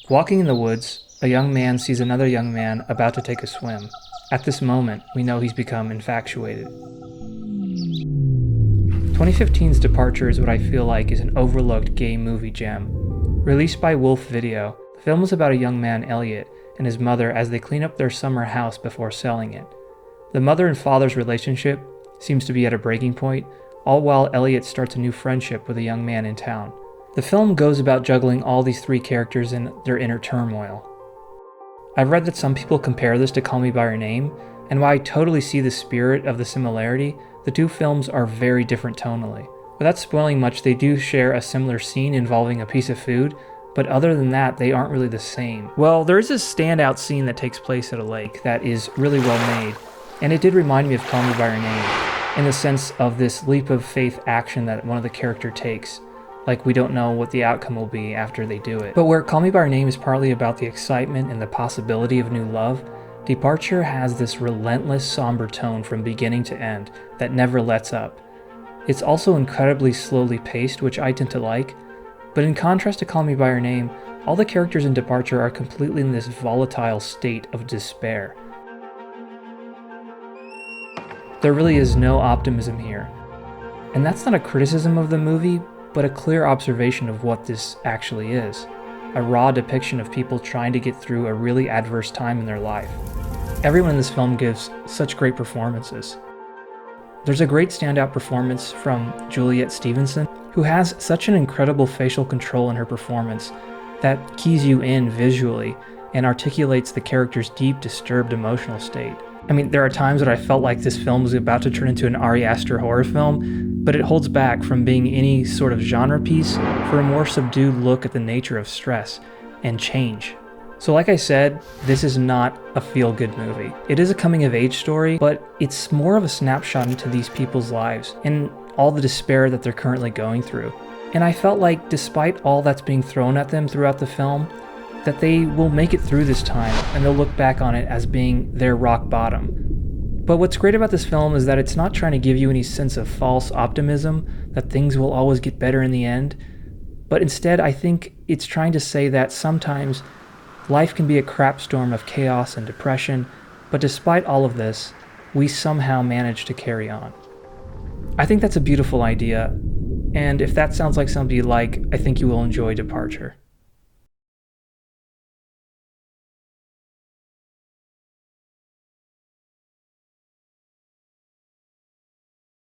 Walking in the woods, a young man sees another young man about to take a swim. At this moment, we know he's become infatuated. 2015's Departure is what I feel like is an overlooked gay movie gem. Released by Wolf Video, the film is about a young man, Elliot, and his mother as they clean up their summer house before selling it. The mother and father's relationship seems to be at a breaking point, all while Elliot starts a new friendship with a young man in town. The film goes about juggling all these three characters and their inner turmoil. I've read that some people compare this to Call Me By Your Name, and while I totally see the spirit of the similarity, the two films are very different tonally. Without spoiling much, they do share a similar scene involving a piece of food, but other than that, they aren't really the same. Well, there is a standout scene that takes place at a lake that is really well made, and it did remind me of Call Me By Your Name, in the sense of this leap of faith action that one of the characters takes. Like, we don't know what the outcome will be after they do it. But where Call Me By Your Name is partly about the excitement and the possibility of new love, Departure has this relentless, somber tone from beginning to end that never lets up. It's also incredibly slowly paced, which I tend to like, but in contrast to Call Me By Your Name, all the characters in Departure are completely in this volatile state of despair. There really is no optimism here. And that's not a criticism of the movie, but a clear observation of what this actually is. A raw depiction of people trying to get through a really adverse time in their life. Everyone in this film gives such great performances. There's a great standout performance from Juliet Stevenson, who has such an incredible facial control in her performance that keys you in visually and articulates the character's deep, disturbed emotional state. I mean, there are times that I felt like this film was about to turn into an Ari Aster horror film, but it holds back from being any sort of genre piece for a more subdued look at the nature of stress and change. So like I said, this is not a feel-good movie. It is a coming-of-age story, but it's more of a snapshot into these people's lives and all the despair that they're currently going through. And I felt like despite all that's being thrown at them throughout the film, that they will make it through this time and they'll look back on it as being their rock bottom. But what's great about this film is that it's not trying to give you any sense of false optimism, that things will always get better in the end, but instead I think it's trying to say that sometimes life can be a crap storm of chaos and depression, but despite all of this, we somehow manage to carry on. I think that's a beautiful idea, and if that sounds like something you like, I think you will enjoy Departure.